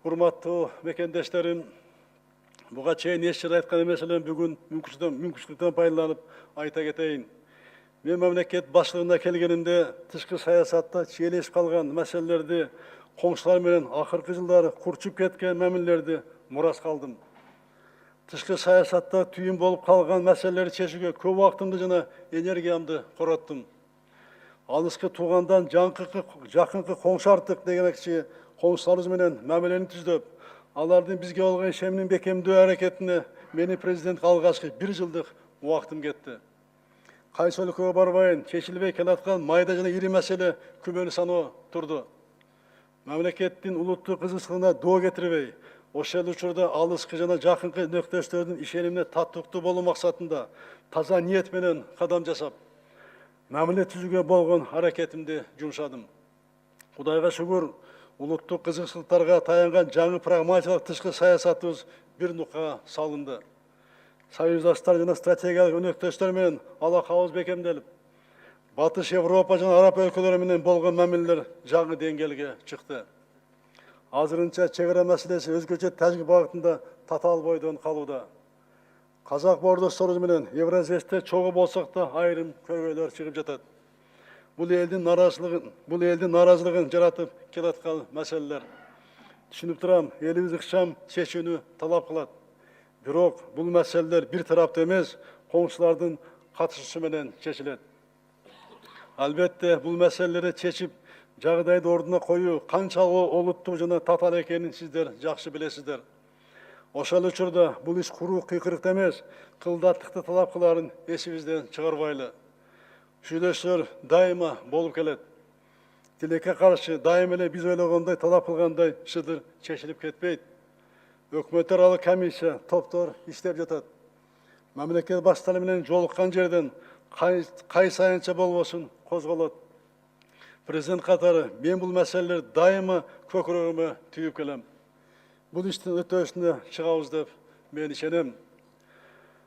Урматтуу мекендештерим, буга чейин эч жыл айткан эмеселерин бүгүн мүмкүнчүлүктөн пайдаланып айта кетейин. Мен мамлекет башчылыгына келгенимде тышкы саясатта чиелешип калган маселелерди, коңшулар менен акыркы жылдары курчуп кеткен мамилелерди мурас калдым. Тышкы саясатта түйүн болуп калган маселелерди чечүүгө көп убактымды жана энергиямды короттум. Алыскы туугандан жакынкы коңшу артык дегенекчи коңшуларыбыз менен мамилени түздөп, алардын бизге болгон ишенимин бекемдөө аракетине мени президент алгачкы 1 жылдык убактым кетти. Кайсы өлкөгө барбайын, чечилбей келаткан майда жана ири маселе күмөнү саноо турду. Мамлекеттин улуттук кызыкчылыгына доо кетирбей, ошол учурда алыскы жана жакынкы өнөктөштөрдүн ишенимине татыктуу болуу максатында таза ниет менен кадам жасап, мамиле түзүүгө болгон аракетимди жумшадым. Кудайга шүгүр, улуттук кызыкчылыктарга таянган жаңы прагматикалык тышкы саясатыбыз бир нукка салынды. Союздаштар жана стратегиялык өнөктөштөр менен алакабыз бекемделип, Батыш Европа жана Араб өлкөлөрү менен болгон мамилелер жаңы деңгээлге чыкты. Азырынча чегара маселеси өзгөчө тажик багытында татаал бойдон калууда. Казак боордошторубуз менен Евразияльде чогуу болсок да айрым көйгөйлөр чыгып жатат. Бул элдин нааразылыгын жаратып келаткан маселелер. Түшүнүп турам, элибиз ыкчам чечүүнү талап кылат. Бирок бул маселелер бир тараптуу эмес, коңшулардын катышуусу менен чечилет. Албетте, бул маселелерди чечип, жагдайды ордуна коюу канчалык олуттук жана татаал экенин сиздер жакшы билесиздер. Ошол учурда бул иш куруу кыйкырыкты эмес, кылдаттыкты талап кыларын эсибизден чыгарбайлы. Шүйлөшүүлөр дайыма болуп келет. Тилекке каршы дайыма эле биз ойлогондой талап кылгандай шыдыр чечилип кетпейт. Өкмөт аралык комиссия, топтор иштеп жатат. Мамлекет баштары менен жолуккан жерден кайсы аянтча болбосун козголот. Президент катары мен бул маселелер дайыма көкүрөгүмө түйүп келем. Бул иштин өтөшүнө чыгабыз деп мен ишенем.